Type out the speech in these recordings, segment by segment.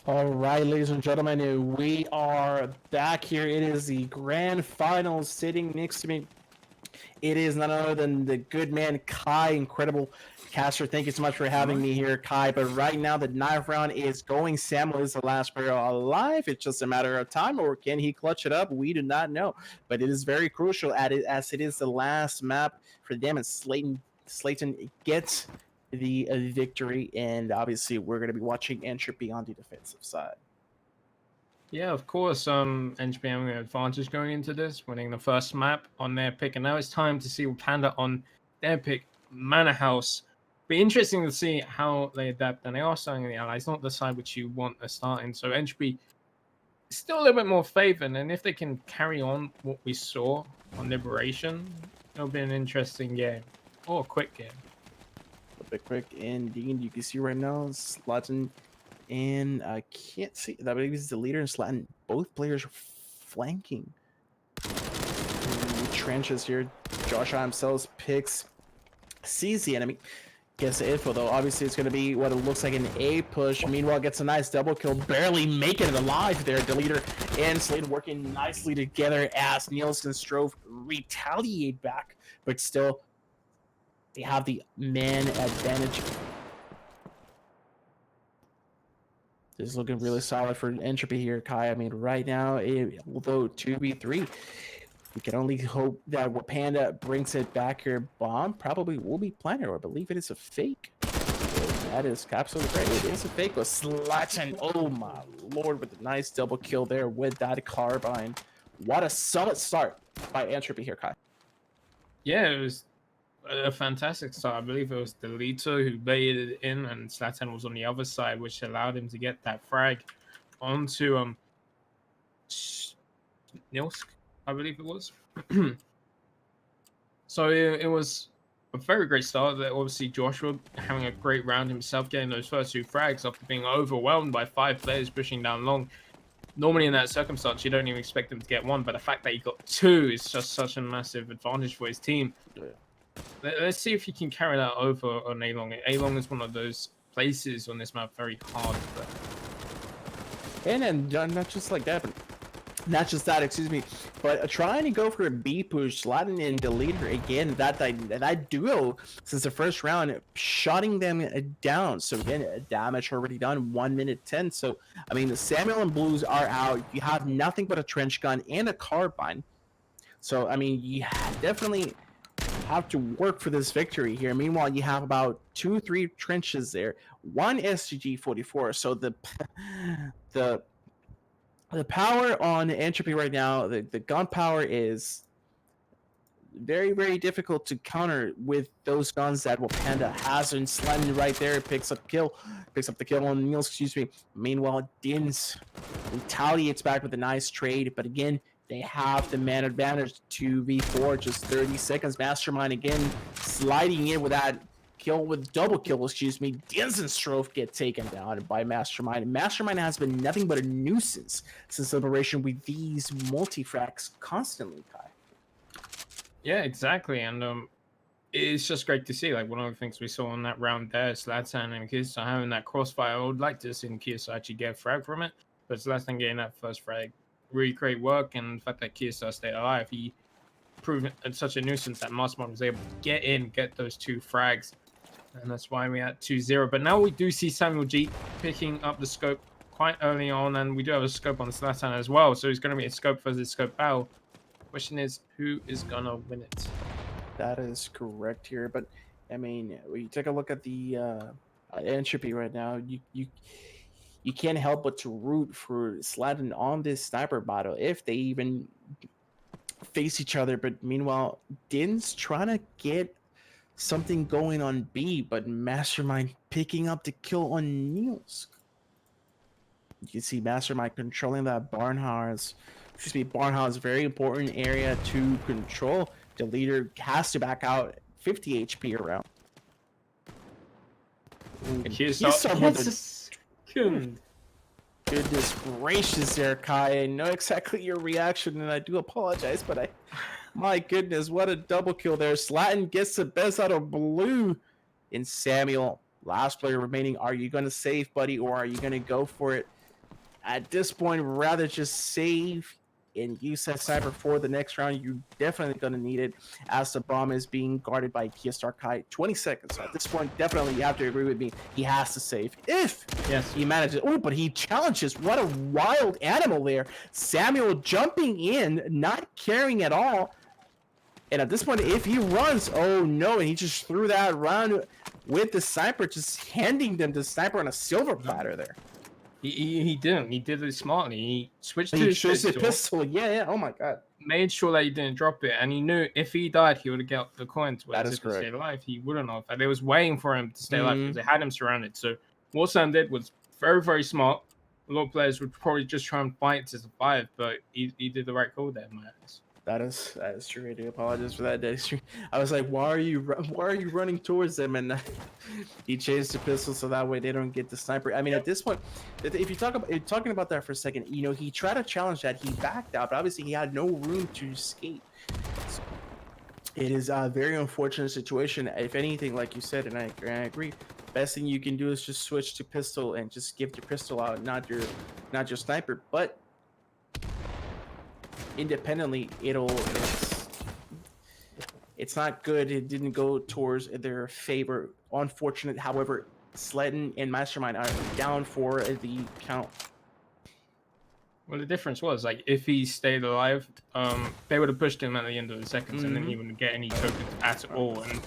All right, ladies and gentlemen, we are back here. It is the grand final. Sitting next to me, it is none other than the good man Kai, incredible caster. Thank you so much for having me here, Kai. But right now, the ninth round is going. Samuel is the last player alive. It's just a matter of time, or can he clutch it up? We do not know. But it is very crucial at it as it is the last map for them, and Slayton gets the victory, and obviously we're going to be watching Entropy on the defensive side. Yeah, of course. Entropy having an advantage going into this, winning the first map on their pick, and now it's time to see wAPANDA on their pick, Manorhouse. Be interesting to see how they adapt, and they are starting the allies, not the side which you want to start in. So Entropy is still a little bit more favored, and if they can carry on what we saw on Liberation, it'll be an interesting game or a quick game. A bit quick, indeed. You can see right now, Slatin and I can't see. I believe he's the leader in Slatin. Both players are flanking the trenches here. Joshua himself picks, sees the enemy, gets the info though. Obviously, it's going to be what it looks like an A push. Meanwhile, gets a nice double kill, barely making it alive there. Deleter and Slade working nicely together as Nielsen strove retaliate back, but still they have the man advantage. This is looking really solid for Entropy here, Kai. I mean, right now, although 2v3, we can only hope that wAPANDA brings it back here. Bomb probably will be planted, or I believe it is a fake. That is absolutely great. It is a fake with Slatin. Oh my lord, with a nice double kill there with that carbine. What a solid start by Entropy here, Kai. Yeah, it was a fantastic start. I believe it was Delito who baited it in, and Zlatan was on the other side, which allowed him to get that frag onto Nilsk, I believe it was. So it was a very great start. That obviously Joshua having a great round himself, getting those first two frags after being overwhelmed by 5 players pushing down long. Normally in that circumstance, you don't even expect him to get one, but the fact that he got 2 is just such a massive advantage for his team. Yeah. Let's see if he can carry that over on A-Long. A-Long is one of those places on this map very hard. And not just like that, but not just that, excuse me, but trying to go for a B push, Slatin and Deleter again. That duo since the first round, shutting them down. So again, damage already done, 1 minute 10. So I mean, the Samuel and Blues are out. You have nothing but a trench gun and a carbine. So I mean, you definitely have to work for this victory here. Meanwhile, you have about 2-3 trenches there, one STG-44. So the the power on Entropy right now, the gun power is very, very difficult to counter with those guns that wAPANDA has. And Slendy right there picks up the kill on Niels, excuse me. Meanwhile, Dins retaliates back with a nice trade, but again, they have the man advantage. 2v4, just 30 seconds. Mastermind again sliding in with that kill, with double kill, excuse me. Dins and Strove get taken down by Mastermind. Mastermind has been nothing but a nuisance since Liberation with these multi-fracks constantly, Kai. Yeah, exactly. And it's just great to see. Like, one of the things we saw in that round there, Zlatan and Kirsa having that crossfire. I would like to see Kirsa actually get a frag from it, but Zlatan getting that first frag, really great work. And the fact that Kirsa stayed alive, he proved it's such a nuisance that Mastermind was able to get those 2 frags. And that's why we at 2-0. But now we do see Samuel G picking up the scope quite early on, and we do have a scope on Zlatan as well. So it's going to be a scope versus scope battle. Question is, who is going to win it? That is correct here. But, I mean, when you take a look at the Entropy right now, you can't help but to root for Slatin on this sniper battle if they even face each other. But meanwhile, Din's trying to get something going on B, but Mastermind picking up the kill on Niels. You can see Mastermind controlling that Barnhouse. Excuse me, Barnhouse, very important area to control. The leader has to back out 50 HP around. Goodness gracious there, Kai. I know exactly your reaction, and I do apologize, but my goodness, what a double kill there. Slatin gets the best out of Blue in Samuel. Last player remaining. Are you going to save, buddy, or are you going to go for it? At this point, rather just save and use that sniper for the next round. You're definitely going to need it as the bomb is being guarded by Keystar Kai. 20 seconds. So at this point, definitely you have to agree with me. He has to save. If he manages. Oh, but he challenges. What a wild animal there. Samuel jumping in, not caring at all. And at this point, if he runs, oh no, and he just threw that round with the sniper, just handing them the sniper on a silver platter there. He didn't. He did it smartly. He switched to He his chose the pistol. pistol. Yeah. Oh my god. Made sure that he didn't drop it, and he knew if he died, he would have got the coins. That Whereas is if he stayed correct. alive, he wouldn't have. And they was waiting for him to stay alive because they had him surrounded. So what Sam did was very, very smart. A lot of players would probably just try and fight to survive, but he did the right call there, in my eyes. That is true. I do apologize for that. That is true. I was like, why are you running towards them? And he changed the pistol so that way they don't get the sniper. I mean, at this point, if you talking about that for a second, you know, he tried to challenge that. He backed out, but obviously he had no room to escape. So it is a very unfortunate situation. If anything, like you said, and I agree, best thing you can do is just switch to pistol and just give your pistol out, not your sniper. But independently, it's not good. It didn't go towards their favor. Unfortunate, however, Sledden and Mastermind are down for the count. Well, the difference was, like, if he stayed alive, they would have pushed him at the end of the seconds, and then he wouldn't get any tokens at all. And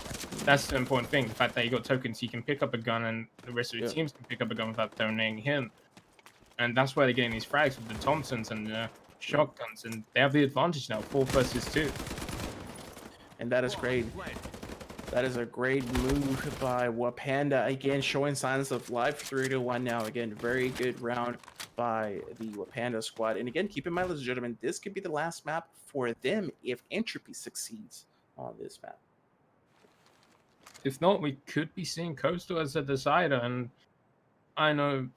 that's the important thing. The fact that he got tokens, he can pick up a gun, and the rest of the teams can pick up a gun without donating him. And that's why they're getting these frags with the Thompsons and the shotguns, and they have the advantage now, 4 versus 2. And that is great. That is a great move by wAPANDA. Again, showing signs of life. 3-1 now. Again, very good round by the wAPANDA squad. And again, keep in mind, ladies and gentlemen, this could be the last map for them if Entropy succeeds on this map. If not, we could be seeing Coastal as a decider. And I know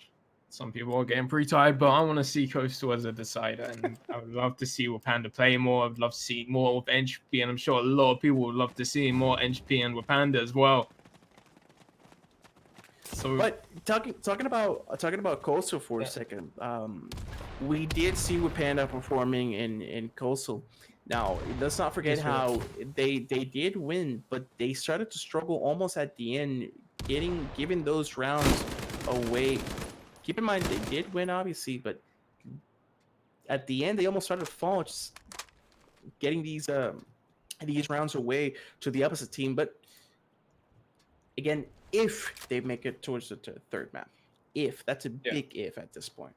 some people are getting pretty tired, but I want to see Coastal as a decider, and I would love to see wAPANDA play more. I'd love to see more of Entropy, and I'm sure a lot of people would love to see more Entropy and wAPANDA as well. So, but talking about Coastal for a second, we did see wAPANDA performing in Coastal. Now, let's not forget how they did win, but they started to struggle almost at the end, giving those rounds away. Keep in mind, they did win, obviously, but at the end, they almost started to fall, just getting these rounds away to the opposite team. But again, if they make it towards the third map, that's a big if at this point.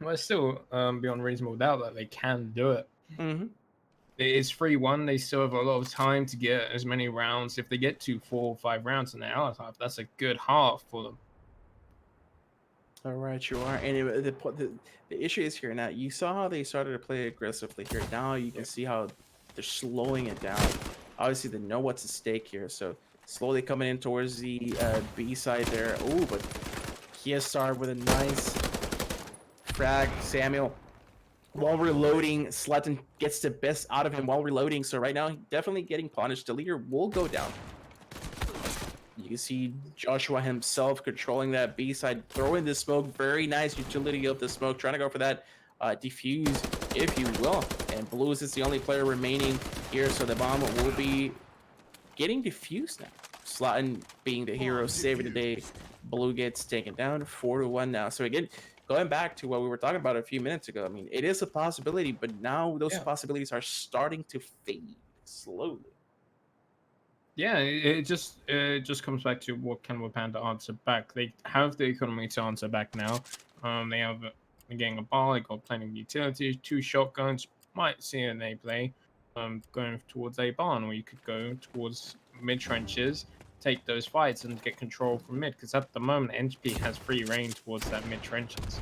Well, it's still beyond reasonable doubt that they can do it. It's 3-1. They still have a lot of time to get as many rounds. If they get to 4 or 5 rounds in the hour half, that's a good half for them. All right, you are. And the issue is here now. You saw how they started to play aggressively here. Now you can see how they're slowing it down. Obviously, they know what's at stake here. So slowly coming in towards the B side there. Oh, but Keystar with a nice frag. Samuel, while reloading, Sledden gets the best out of him while reloading. So right now, definitely getting punished. The leader will go down. You can see Joshua himself controlling that B side, throwing the smoke. Very nice utility of the smoke, trying to go for that defuse, if you will. And Blues is the only player remaining here, so the bomb will be getting defused now. Slotin being the hero, saving the day. Blue gets taken down, 4-1 now. So again, going back to what we were talking about a few minutes ago, I mean, it is a possibility, but now those possibilities are starting to fade slowly. Yeah, it just comes back to what can wAPANDA answer back. They have the economy to answer back now. They have getting a bar, they got plenty of utilities, 2 shotguns. Might see an A play, going towards A barn, or you could go towards mid trenches, take those fights and get control from mid. Because at the moment, Entropy has free reign towards that mid trenches.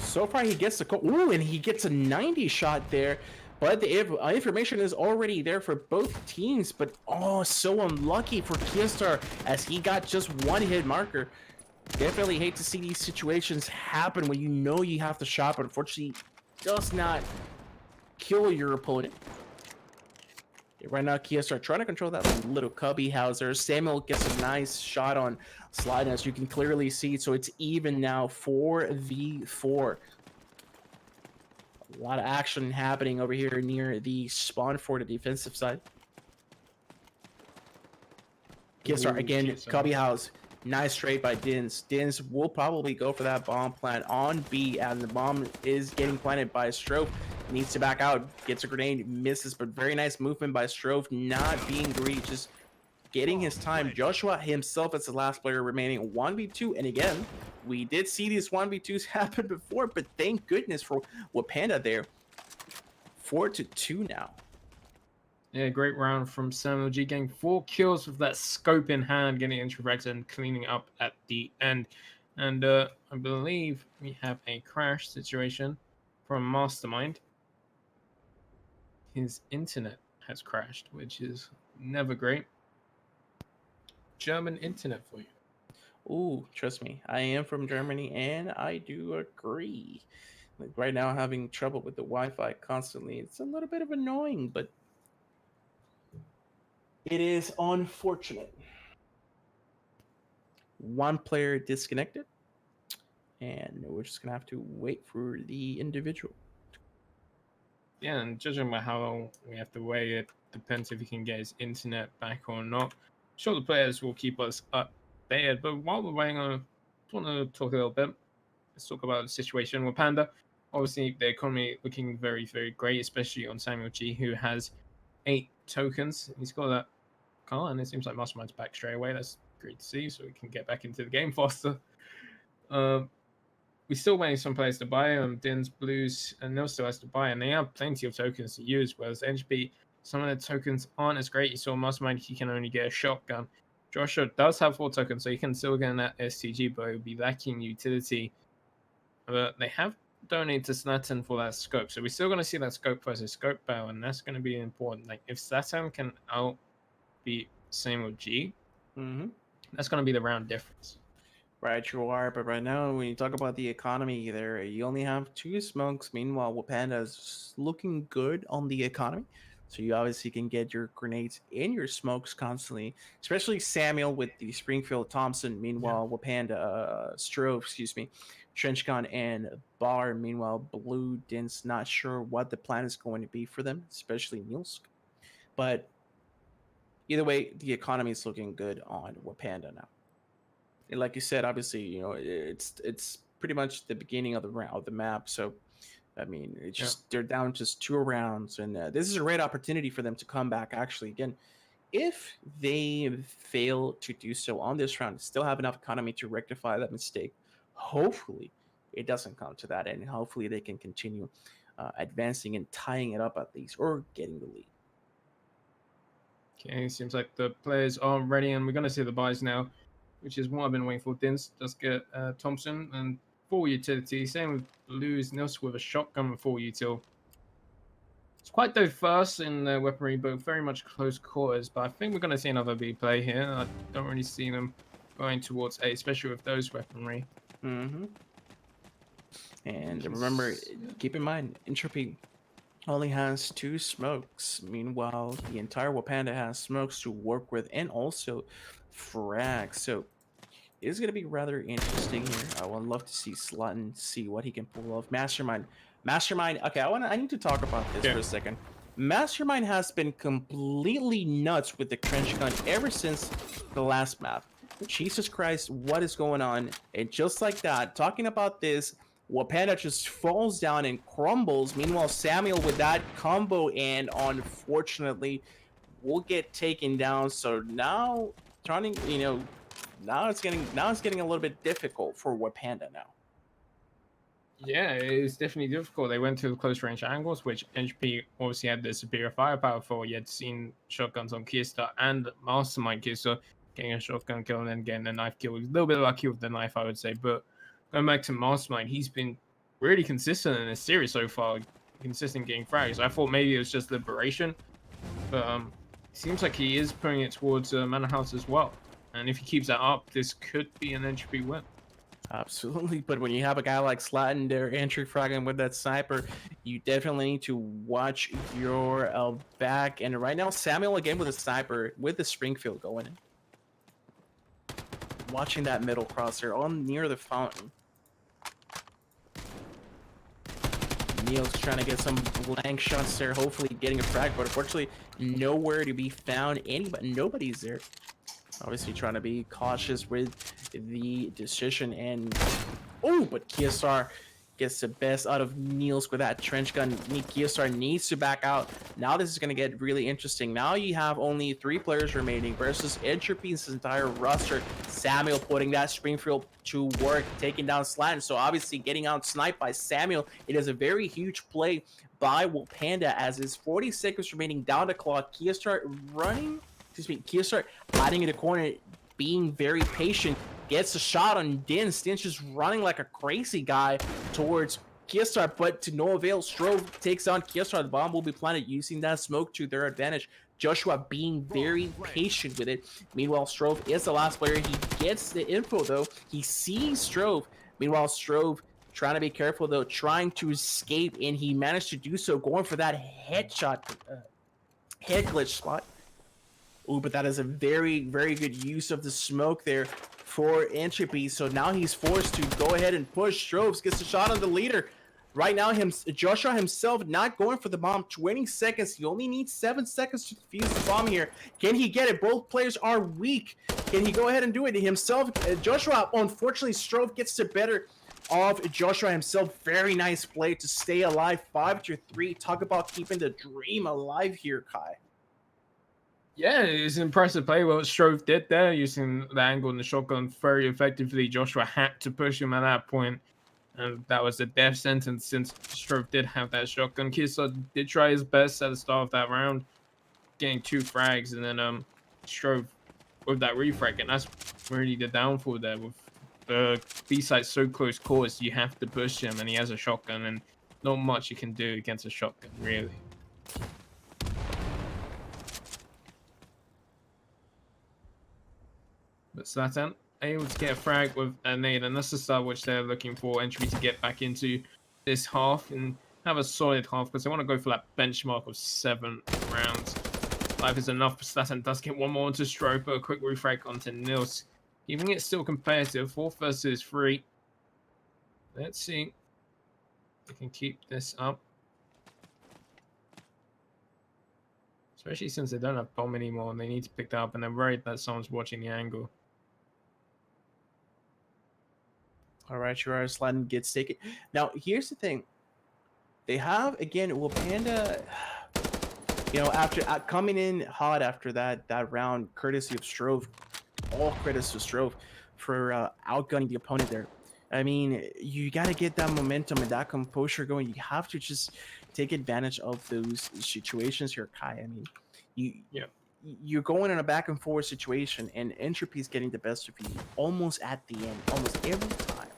So far, he gets the ooh, and he gets a 90 shot there. But the information is already there for both teams. But so unlucky for Keystar as he got just 1 hit marker. Definitely hate to see these situations happen when you know you have to shot, but unfortunately does not kill your opponent. Right now, Kia start trying to control that little cubby houser. Samuel gets a nice shot on slide, as you can clearly see. So it's even now 4v4. A lot of action happening over here near the spawn for the defensive side. Kia start again, cubby house. Nice trade by Dins. Dins will probably go for that bomb plant on B, and the bomb is getting planted by Strofe. Needs to back out, gets a grenade, misses, but very nice movement by Strofe, not being greedy, just getting his time. Joshua himself is the last player remaining, 1v2, and again, we did see these 1v2s happen before, but thank goodness for wAPANDA there. 4-2 now. Yeah, great round from Samuel G, getting 4 kills with that scope in hand, getting Introvect and cleaning up at the end. And I believe we have a crash situation from Mastermind. His internet has crashed, which is never great. German internet for you. Ooh, trust me, I am from Germany, and I do agree. Like right now, having trouble with the Wi-Fi constantly, it's a little bit of annoying, but it is unfortunate. One player disconnected, and we're just gonna have to wait for the individual. Yeah, and judging by how long we have to wait, it depends if he can get his internet back or not. Sure, the players will keep us updated, but while we're waiting on, I just want to talk a little bit. Let's talk about the situation with Panda. Obviously, the economy looking very, very great, especially on Samuel G, who has 8 tokens. He's got that car, and it seems like Mastermind's back straight away. That's great to see, so we can get back into the game faster. We're still waiting some players to buy. Dins, Blues, and Nil still has to buy, and they have plenty of tokens to use. Whereas Entropy, some of the tokens aren't as great. You saw Mastermind, he can only get a shotgun. Joshua does have 4 tokens, so he can still get that STG, but he'll be lacking utility. But they have donated to Zlatan for that scope, so we're still going to see that scope versus scope battle, and that's going to be important. Like if Zlatan can outbeat Samuel G, that's going to be the round difference. Right, you are, but right now, when you talk about the economy there, you only have 2 smokes. Meanwhile, wAPANDA is looking good on the economy. So you obviously can get your grenades and your smokes constantly, especially Samuel with the Springfield Thompson. Meanwhile, wAPANDA, Strove, excuse me, Trenchcon and Bar. Meanwhile, Blue Dins, not sure what the plan is going to be for them, especially Nielsk. But either way, the economy is looking good on wAPANDA now. And like you said, obviously, you know, it's pretty much the beginning of the round of the map. So, I mean, it's just they're down just 2 rounds, and this is a great opportunity for them to come back. Actually, again, if they fail to do so on this round, still have enough economy to rectify that mistake. Hopefully, it doesn't come to that, and hopefully they can continue advancing and tying it up at least, or getting the lead. Okay, seems like the players are ready, and we're going to see the buys now, which is what I've been waiting for. Dins just get Thompson and 4 utility. Same with Blues, Nils with a shotgun and 4 util. It's quite diverse in their weaponry, but very much close quarters. But I think we're going to see another B play here. I don't really see them going towards A, especially with those weaponry. And remember, keep in mind, Entropy only has 2 smokes. Meanwhile, the entire wAPANDA has smokes to work with and also frags. So it is going to be rather interesting here. I would love to see Zlatan see what he can pull off. Mastermind. Okay, I need to talk about this for a second. Mastermind has been completely nuts with the trench gun ever since the last map. Jesus Christ, what is going on? And just like that, talking about this, wAPANDA just falls down and crumbles. Meanwhile, Samuel with that combo, and unfortunately, will get taken down. So now, turning, you know, now it's getting a little bit difficult for wAPANDA now. Yeah, it's definitely difficult. They went to the close range angles, which NHP obviously had the superior firepower for. You had seen shotguns on Kiesta and Mastermind Kiesta getting a shotgun kill and then getting a knife kill. A little bit lucky with the knife, I would say. But going back to Mastermind, he's been really consistent in this series so far. Consistent getting frags. I thought maybe it was just Liberation, but it seems like he is putting it towards Manorhouse as well. And if he keeps that up, this could be an Entropy win. Absolutely, but when you have a guy like Slatton there entry fragging with that sniper, you definitely need to watch your back. And right now, Samuel again with a sniper with the Springfield going in, watching that middle crosshair on near the fountain. Neil's trying to get some blank shots there, hopefully getting a frag, but unfortunately nowhere to be found. Nobody's there. Obviously trying to be cautious with the decision, and oh, but Kiosar gets the best out of Niels with that trench gun. Kiosar needs to back out. Now this is going to get really interesting. Now you have only 3 players remaining versus Entropy's entire roster. Samuel putting that Springfield to work, taking down Slatton. So obviously getting out sniped by Samuel. It is a very huge play by wAPANDA as is 40 seconds remaining down the clock. Kiosar running. Kiosar hiding in the corner, being very patient, gets a shot on Din. Din's just running like a crazy guy towards Kiosar, but to no avail. Strove takes on Kiosar. The bomb will be planted using that smoke to their advantage. Joshua being very patient with it. Meanwhile, Strove is the last player. He gets the info, though. He sees Strove. Meanwhile, Strove trying to be careful, though, trying to escape, and he managed to do so, going for that headshot, head glitch spot. Ooh, but that is a very, very good use of the smoke there for Entropy. So now he's forced to go ahead and push. Strobes gets a shot on the leader. Right now, Joshua himself not going for the bomb. 20 seconds. He only needs 7 seconds to defuse the bomb here. Can he get it? Both players are weak. Can he go ahead and do it himself? Joshua, unfortunately, Strove gets the better of Joshua himself. Very nice play to stay alive. 5-3. Talk about keeping the dream alive here, Kai. Yeah, it's an impressive play what Strove did there, using the angle and the shotgun very effectively. Joshua had to push him at that point, and that was a death sentence since Strove did have that shotgun. Kisa did try his best at the start of that round, getting 2 frags, and then Strove with that refrag, and that's really the downfall there. With the B-side so close quarters, you have to push him, and he has a shotgun, and not much you can do against a shotgun, really. But Zlatan able to get a frag with a nade, and that's the start which they're looking for Entropy to get back into this half and have a solid half, because they want to go for that benchmark of 7 rounds. 5 is enough, but Zlatan does get one more onto Strobe, but a quick refrag onto Nils, keeping it still competitive. 4 versus 3. Let's see if we can keep this up, especially since they don't have bomb anymore and they need to pick that up, and they're worried that someone's watching the angle. All right, Gerard Slatton gets taken. Now, here's the thing. They have, again, wAPANDA, you know, after coming in hot after that round, courtesy of Strove, all credits to Strove for outgunning the opponent there. I mean, you got to get that momentum and that composure going. You have to just take advantage of those situations here, Kai. I mean, you're going in a back and forth situation, and Entropy is getting the best of you almost at the end, almost every time.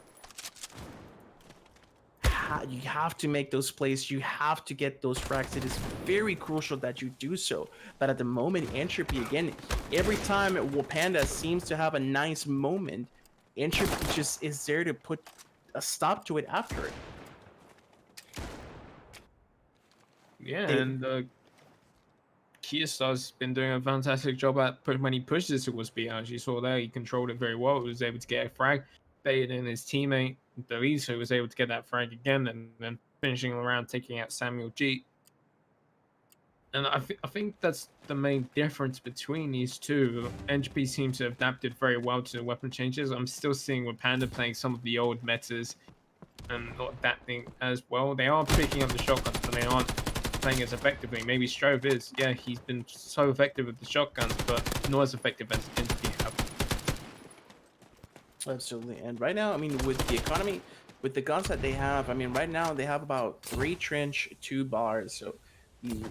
You have to make those plays. You have to get those frags. It is very crucial that you do so. But at the moment, Entropy, again, every time wAPANDA seems to have a nice moment, Entropy just is there to put a stop to it after it. Yeah, and Kiosar's been doing a fantastic job at when he pushes towards B. As you saw there, he controlled it very well. He was able to get a frag, baited in his teammate, Delise, who was able to get that frag again, and then finishing around, taking out Samuel G. And I think that's the main difference between these two. Entropy seems to have adapted very well to the weapon changes. I'm still seeing wAPANDA playing some of the old metas and not adapting as well. They are picking up the shotguns, but they aren't playing as effectively. Maybe Strove is. Yeah, he's been so effective with the shotguns, but not as effective as Entropy have. Absolutely. And right now, I mean, with the economy, with the guns that they have, I mean, right now they have about 3 trench, 2 bars. So you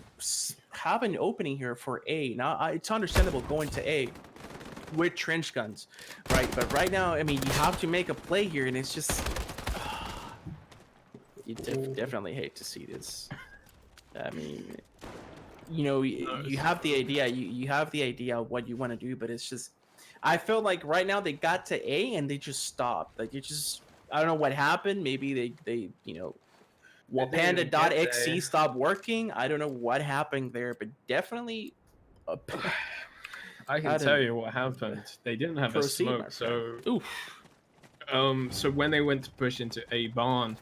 have an opening here for A. Now, it's understandable going to A with trench guns, right? But right now, I mean, you have to make a play here, and it's just... you definitely hate to see this. I mean, you know, you have the idea, you have the idea of what you want to do, but it's just... I feel like right now they got to A and they just stopped. Like it just, I don't know what happened. Maybe they They didn't even get wapanda.exe there. stopped working. I don't know what happened there, but definitely uh, I can how tell to you what happened. They didn't have a proceed, my smoke, friend. so Oof. so when they went to push into a barn,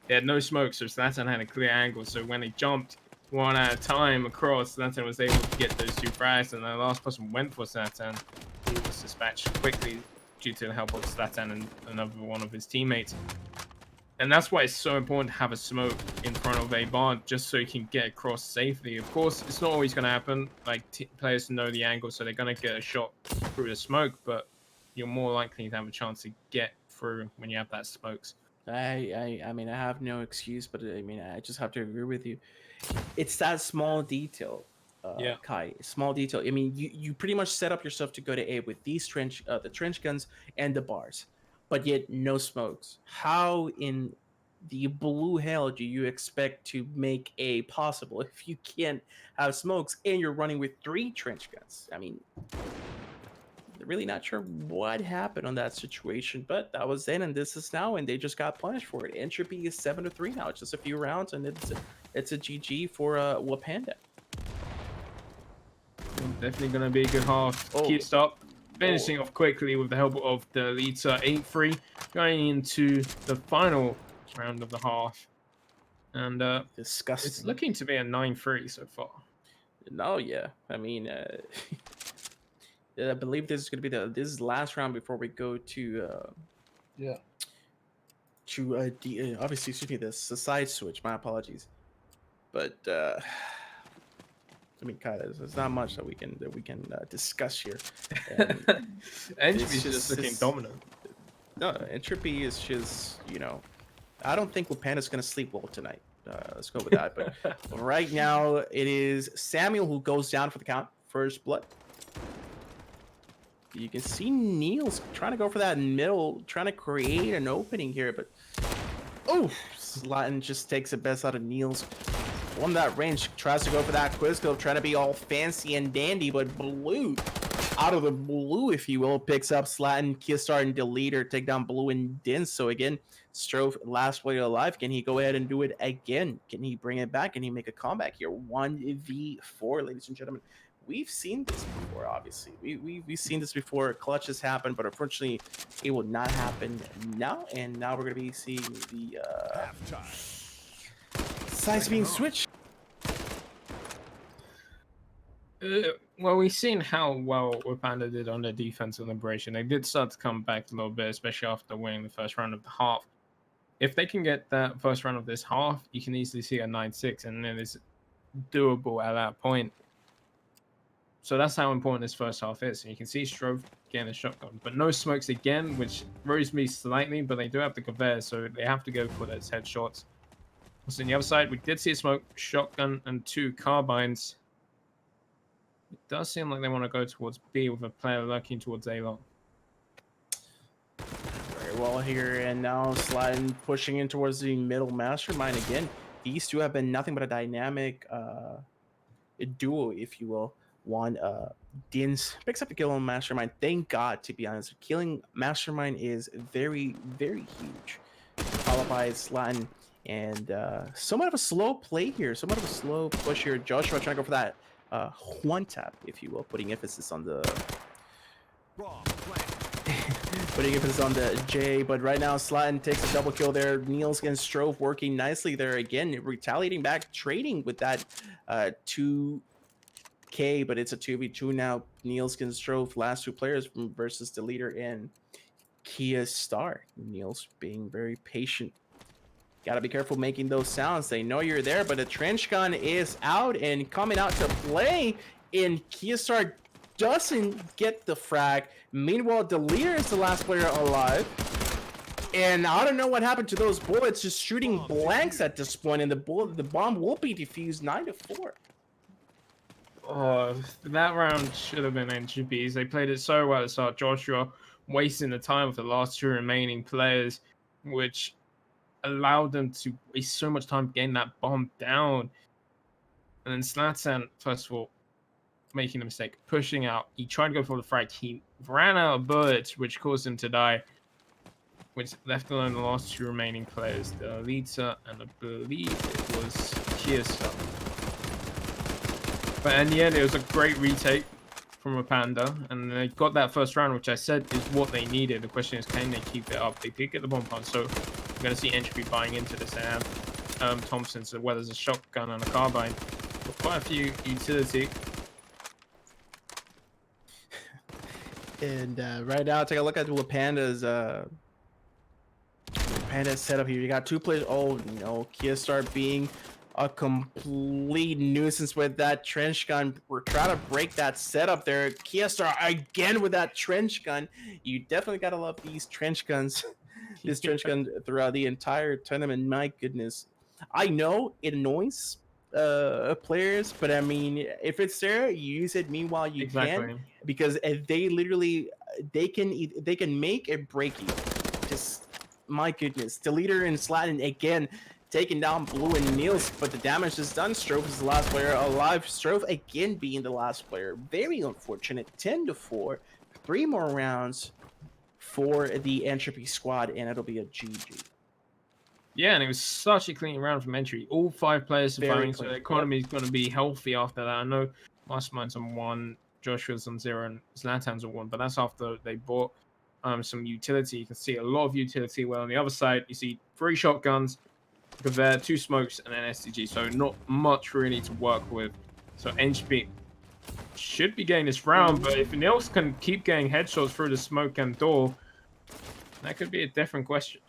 they had no smoke, so Zlatan had a clear angle. So when they jumped one at a time across, Zlatan was able to get those two frags, and the last person went for Zlatan. He was dispatched quickly due to the help of Zlatan and another one of his teammates. And that's why it's so important to have a smoke in front of a barn, just so you can get across safely. Of course, it's not always going to happen. Like, players know the angle, so they're going to get a shot through the smoke, but you're more likely to have a chance to get through when you have that smokes. I mean, I have no excuse, but I mean, I just have to agree with you. It's that small detail, Yeah. Kai. Small detail. I mean, you pretty much set up yourself to go to A with these the trench guns and the bars, but yet no smokes. How in the blue hell do you expect to make A possible if you can't have smokes and you're running with 3 trench guns? I mean, really not sure what happened on that situation, but that was then and this is now, and they just got punished for it. Entropy is 7-3 now. It's just a few rounds, and it's a GG for wAPANDA. Definitely going to be a good half. Oh, Keep stop. Finishing off quickly with the help of the Lita 8-3, going into the final round of the half. And it's disgusting. looking to be a 9-3 so far. No, yeah. I mean, I believe this is going to be this is the last round before we go to Yeah. to obviously, excuse me, this the side switch. My apologies, but I mean, kind of, there's not much that we can discuss here. And Entropy's just looking dominant. No, Entropy is just, I don't think wAPANDA's going to sleep well tonight. Let's go with that. But right now, it is Samuel who goes down for the count. First blood. You can see Niels trying to go for that middle, trying to create an opening here. But, oh, Zlatan just takes the best out of Niels. On that range, tries to go for that Quizscope, trying to be all fancy and dandy, but Blue, out of the blue, if you will, picks up Zlatan, Killstar, and Deleter, take down Blue and Din. So again, Strove, last player alive. Can he go ahead and do it again? Can he bring it back? Can he make a comeback here? 1v4, ladies and gentlemen. We've seen this before, obviously. We've seen this before. Clutches happen, but unfortunately, it will not happen now. And now we're going to be seeing the sides being switched. Well, we've seen how well wAPANDA did on their defensive liberation. They did start to come back a little bit, especially after winning the first round of the half. If they can get that first round of this half, you can easily see a 9-6, and then it's doable at that point. So that's how important this first half is. And you can see Strove getting a shotgun, but no smokes again, which worries me slightly, but they do have the conveyor, so they have to go for those headshots. So on the other side, we did see a smoke, shotgun, and 2 carbines. It does seem like they want to go towards B with a player lurking towards A long. Very well here, and now sliding, pushing in towards the middle mastermind again. These two have been nothing but a dynamic duo, if you will. One, Dins picks up a kill on Mastermind. Thank God, to be honest. Killing Mastermind is very, very huge. Followed by Zlatan. And somewhat of a slow play here. Somewhat of a slow push here. Joshua trying to go for that one tap, if you will, putting emphasis on the putting emphasis on the J. But right now, Zlatan takes a double kill there. Niels and Strove working nicely there again, retaliating back, trading with that 2K, but it's a 2v2 now. Niels and Strove, last 2 players versus the leader in Kia Star. Niels being very patient. Gotta be careful making those sounds. They know you're there, but the trench gun is out and coming out to play. And Keystar doesn't get the frag. Meanwhile, the leader is the last player alive. And I don't know what happened to those bullets, just shooting blanks at this point, and the bomb will be defused 9-4. Oh, that round should have been Entropy's. They played it so well at the start. Joshua wasting the time with the last 2 remaining players, which allowed them to waste so much time getting that bomb down. And then Zlatan, first of all, making a mistake, pushing out. He tried to go for the frag. He ran out of bullets, which caused him to die, which left alone the last two remaining players, the Lita and I believe it was Kiesa. But in the end, it was a great retake from wAPANDA, and they got that first round, which I said is what they needed. The question is, can they keep it up? They did get the bomb punch, so we're going to see Entropy buying into this. They have Thompson's, as well as a shotgun and a carbine. But quite a few utility. And right now, take a look at wAPANDA's setup here. You got two players. Oh no, Kiestar being a complete nuisance with that trench gun. We're trying to break that setup there. Kiestar again with that trench gun. You definitely gotta love these trench guns. This trench gun throughout the entire tournament. My goodness, I know it annoys players, but I mean, if it's there, you use it. Meanwhile, you can, because they literally they can make or break you. Just my goodness, the leader in Slatin again taking down Blue and Niels, but the damage is done. Strofe is the last player alive. Strofe again being the last player. Very unfortunate. 10-4. 3 more rounds for the Entropy squad, and it'll be a GG. Yeah, and it was such a clean round from Entry. All 5 players surviving, so the economy is going to be healthy after that. I know Mastermind's on 1, Joshua's on 0, and Zlatan's on 1, but that's after they bought some utility. You can see a lot of utility. Well, on the other side, you see 3 shotguns, there 2 smokes, and an STG. So not much really to work with. So Entropy should be getting this round, but if Nils can keep getting headshots through the smoke and door, that could be a different question.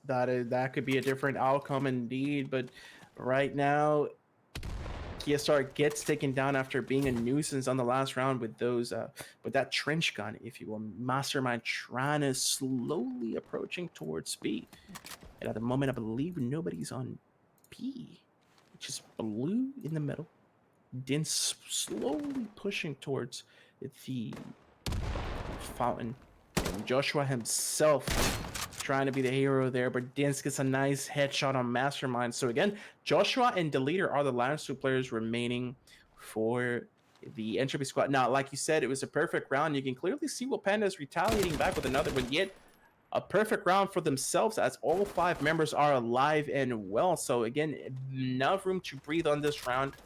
That could be a different outcome indeed, but right now Kiestar gets taken down after being a nuisance on the last round with those with that trench gun, if you will. Mastermind trying to slowly approaching towards B, and at the moment I believe nobody's on B, which is Blue in the middle, then slowly pushing towards the fountain, and Joshua himself trying to be the hero there, but Dins gets a nice headshot on Mastermind. So again, Joshua and Deleter are the last 2 players remaining for the Entropy squad. Now, like you said, it was a perfect round. You can clearly see wAPANDA is retaliating back with another, but yet a perfect round for themselves, as all 5 members are alive and well. So again, enough room to breathe on this round.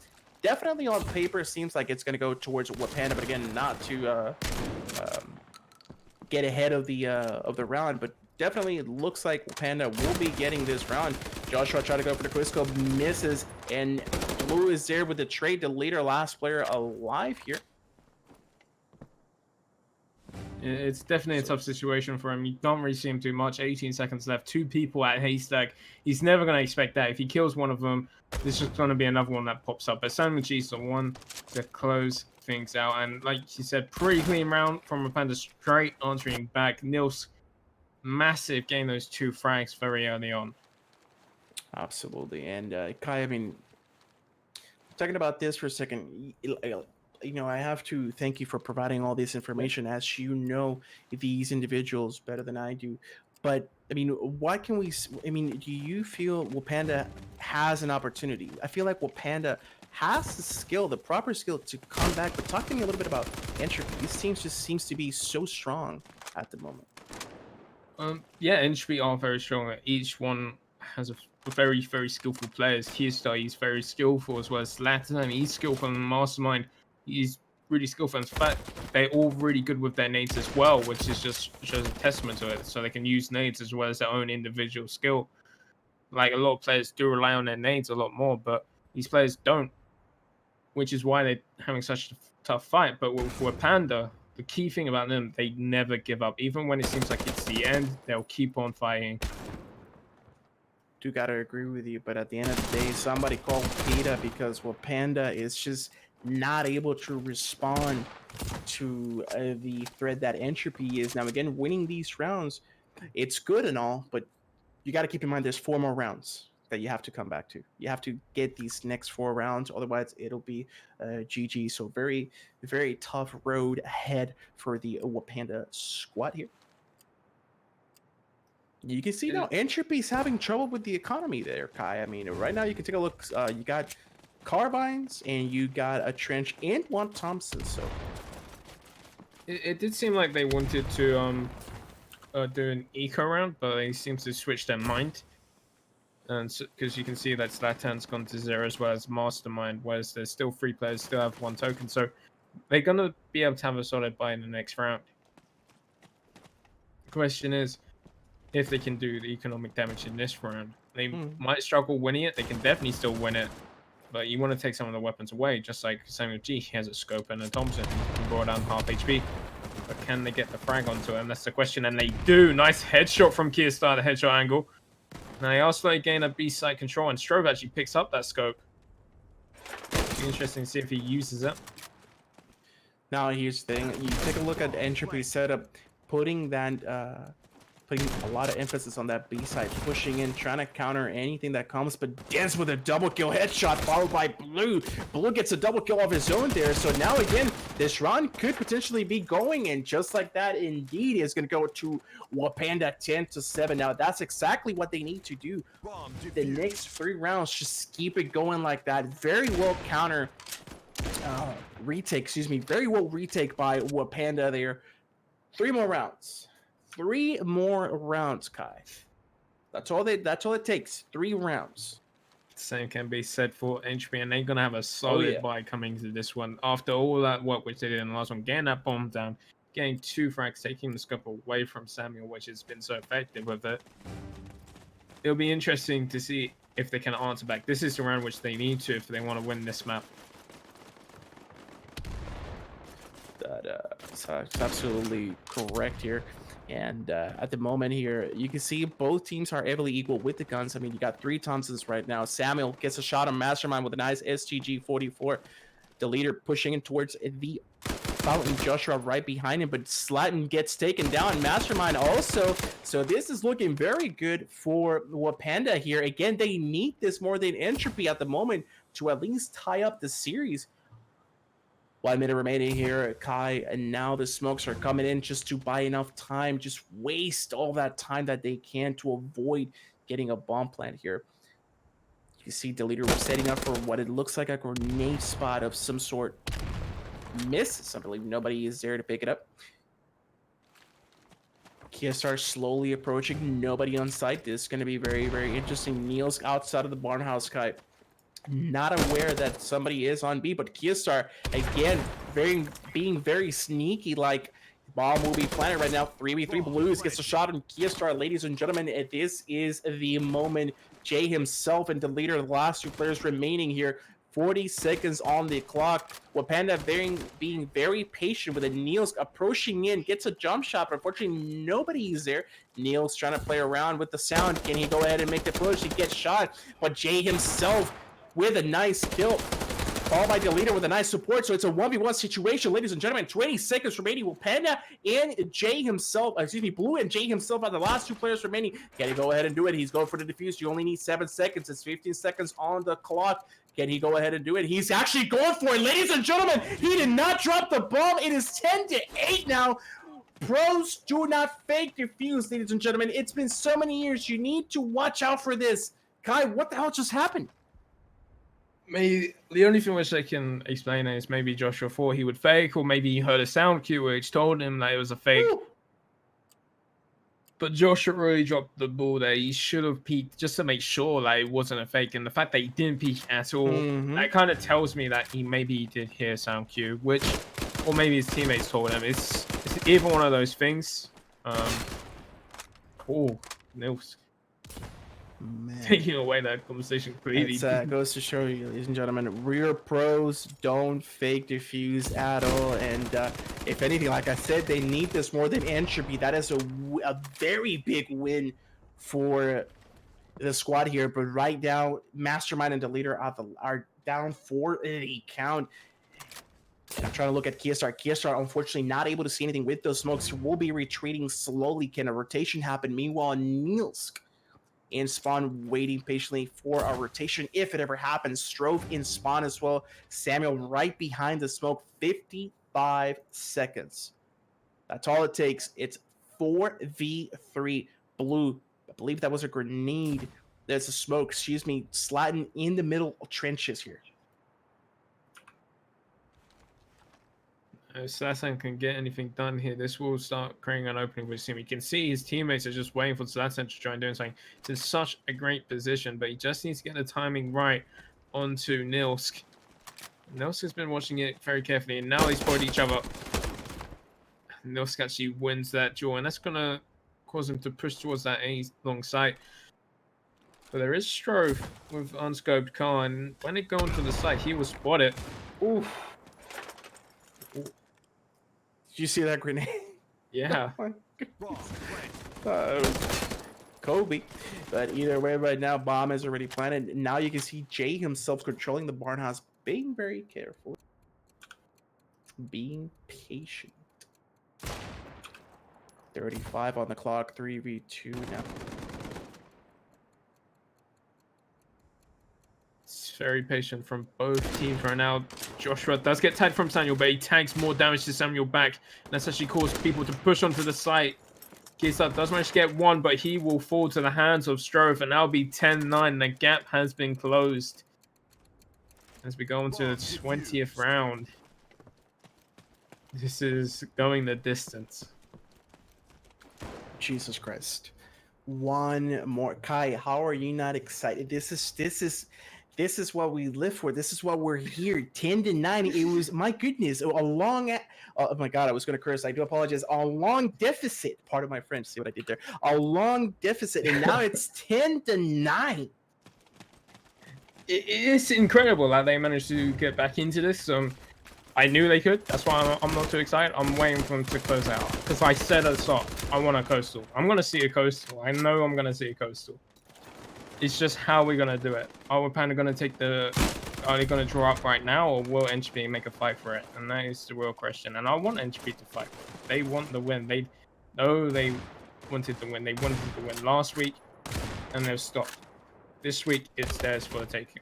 Definitely on paper seems like it's going to go towards wAPANDA, but again, not to get ahead of the round, but definitely it looks like wAPANDA will be getting this round. Joshua tried to go for the Quisco, misses, and Blue is there with the trade. The leader, last player alive here. It's definitely a tough situation for him. You don't really see him too much. 18 seconds left. 2 people at Haystack. He's never going to expect that. If he kills one of them, there's just going to be another one that pops up. But Sanmachi's the one to close things out. And like you said, pretty clean round from wAPANDA, straight answering back. Nils, massive, getting those 2 frags very early on. Absolutely. And Kai, I mean, talking about this for a second, you know, I have to thank you for providing all this information, as you know these individuals better than I do. But I mean, what can we? I mean, do you feel wAPANDA has an opportunity? I feel like wAPANDA has the skill, the proper skill, to come back. But talk to me a little bit about Entropy. These teams just seems to be so strong at the moment. Yeah, Entropy are very strong. Each one has a very, very skillful players. Kiestar, he's very skillful, as well as Zlatan, he's skillful, and Mastermind, he's really skillful. In fact, they're all really good with their nades as well, which is just shows a testament to it. So they can use nades as well as their own individual skill. Like, a lot of players do rely on their nades a lot more, but these players don't, which is why they're having such a tough fight. But with wAPANDA, the key thing about them, they never give up. Even when it seems like it's the end, they'll keep on fighting. Do gotta agree with you, but at the end of the day, somebody called Beta, because wAPANDA is just not able to respond to the threat that Entropy is. Now, again, winning these rounds, it's good and all, but you got to keep in mind there's 4 more rounds that you have to come back to. You have to get these next 4 rounds, otherwise it'll be GG. So very, very tough road ahead for the wAPANDA squad here. You can see now Entropy's having trouble with the economy there, Kai. I mean, right now you can take a look. You got carbines, and you got a trench and one Thompson. So It did seem like they wanted to do an eco round, but they seem to switch their mind. And because you can see that Zlatan's gone to 0 as well as Mastermind, whereas there's still 3 players still have 1 token, so they're gonna be able to have a solid buy in the next round. The question is if they can do the economic damage in this round. They might struggle winning it. They can definitely still win it, but you want to take some of the weapons away, just like Samuel G. He has a scope and a Thompson. He can brought down half HP. But can they get the frag onto him? That's the question, and they do. Nice headshot from Kearstar, the headshot angle. Now they also gain a B-side control, and Strobe actually picks up that scope. It'll be interesting to see if he uses it. now here's the thing: you take a look at the Entropy setup, putting a lot of emphasis on that B side, pushing in, trying to counter anything that comes, but Dance with a double kill headshot followed by Blue. Blue gets a double kill of his own there. So now again, this round could potentially be going, and just like that, indeed, is going to go to wAPANDA 10-7. Now that's exactly what they need to do. The next 3 rounds, just keep it going like that. Very well counter retake, very well retake by wAPANDA there. 3 more rounds. 3 more rounds, Kai. That's all it takes. 3 rounds. Same can be said for Entropy, and they're gonna have a solid buy coming to this one. After all that work which they did in the last one, getting that bomb down, getting 2 frags, taking the scope away from Samuel, which has been so effective with it. It'll be interesting to see if they can answer back. This is the round which they need to if they want to win this map. That's absolutely correct here. And at the moment here, you can see both teams are heavily equal with the guns. I mean, you got 3 Thompsons right now. Samuel gets a shot on Mastermind with a nice STG-44. The leader pushing in towards the fountain. Joshua right behind him, but Zlatan gets taken down. Mastermind also. So this is looking very good for wAPANDA here. Again, they need this more than Entropy at the moment to at least tie up the series. 1 minute remaining here, Kai, and now the smokes are coming in just to buy enough time, just waste all that time that they can to avoid getting a bomb plant here. You see the leader setting up for what it looks like a grenade spot of some sort. Miss. I believe nobody is there to pick it up. Kearstar slowly approaching, nobody on site. This is going to be very, very interesting. Neil's outside of the barn house, Kai. Not aware that somebody is on B, but Kearstar again being very sneaky, like bomb will be planted right now. 3v3 Blues gets a shot on Kearstar, ladies and gentlemen. This is the moment. Jay himself and the leader, the last 2 players remaining here. 40 seconds on the clock. wAPANDA being very patient with it. Niels approaching in, gets a jump shot, but unfortunately nobody is there. Niels trying to play around with the sound. Can he go ahead and make the push? He gets shot, but Jay himself with a nice kill, followed by the leader with a nice support. So it's a 1v1 situation, ladies and gentlemen. 20 seconds remaining. wAPANDA and Jay himself, Blue and Jay himself are the last 2 players remaining. Can he go ahead and do it? He's going for the defuse. You only need 7 seconds. It's 15 seconds on the clock. Can he go ahead and do it? He's actually going for it, ladies and gentlemen. He did not drop the bomb. It is 10-8 now. Pros do not fake defuse, ladies and gentlemen. It's been so many years. You need to watch out for this. Kai, what the hell just happened? Maybe the only thing which they can explain is maybe Joshua thought he would fake, or maybe he heard a sound cue which told him that it was a fake. Ooh. But Joshua really dropped the ball there. He should have peeked just to make sure that it wasn't a fake. And the fact that he didn't peek at all, that kind of tells me that he did hear a sound cue, which, or maybe his teammates told him. It's either one of those things. Oh, Nils. Man. Taking away that conversation completely. It goes to show you, ladies and gentlemen, real pros don't fake defuse at all. And if anything, like I said, they need this more than Entropy. That is a very big win for the squad here. But right now, Mastermind and the leader are down for the count. I'm trying to look at Kearstar. Kearstar, unfortunately, not able to see anything with those smokes. Will be retreating slowly. Can a rotation happen? Meanwhile, Nielsk in spawn, waiting patiently for a rotation if it ever happens. Strove in spawn as well. Samuel right behind the smoke. 55 seconds. That's all it takes. It's 4v3 Blue. I believe that was a grenade. There's a smoke, Zlatan in the middle of trenches here. Zlatan can get anything done here, this will start creating an opening for his team. You can see his teammates are just waiting for Zlatan to try and do something. It's in such a great position, but he just needs to get the timing right onto Nilsk. Nilsk has been watching it very carefully, and now they spotted each other. Nilsk actually wins that duel, and that's going to cause him to push towards that A long site. But there is Strove with unscoped car, and when it goes to the site, he will spot it. Oof. Did you see that grenade? Yeah. Oh my goodness. Kobe. But either way, right now, bomb is already planted. Now you can see Jay himself controlling the barn house, being very careful, being patient. 35 on the clock, 3v2 now. It's very patient from both teams right now. Joshua does get tagged from Samuel, but he tags more damage to Samuel back. And that's actually caused people to push onto the site. Kisa does manage to get one, but he will fall to the hands of Strove, and that'll be 10-9. The gap has been closed. As we go into the 20th round. This is going the distance. Jesus Christ. One more. Kai, how are you not excited? This is what we live for. This is what we're here. 10-9. It was, my goodness, a long oh my god, I was gonna curse. I do apologize. A long deficit. Part of my French. See what I did there? A long deficit, and now it's 10-9. It's incredible that they managed to get back into this. I knew they could. That's why I'm not too excited. I'm waiting for them to close out. Because I said at the start, I want a coastal. I'm going to see a coastal. I know I'm going to see a coastal. It's just how we're going to do it. Are wAPANDA going to take are they going to draw up right now, or will Entropy make a fight for it? And that is the real question. And I want Entropy to fight for it. They want the win. They know they wanted the win. They wanted the win last week, and they've stopped. This week, it's theirs for the taking.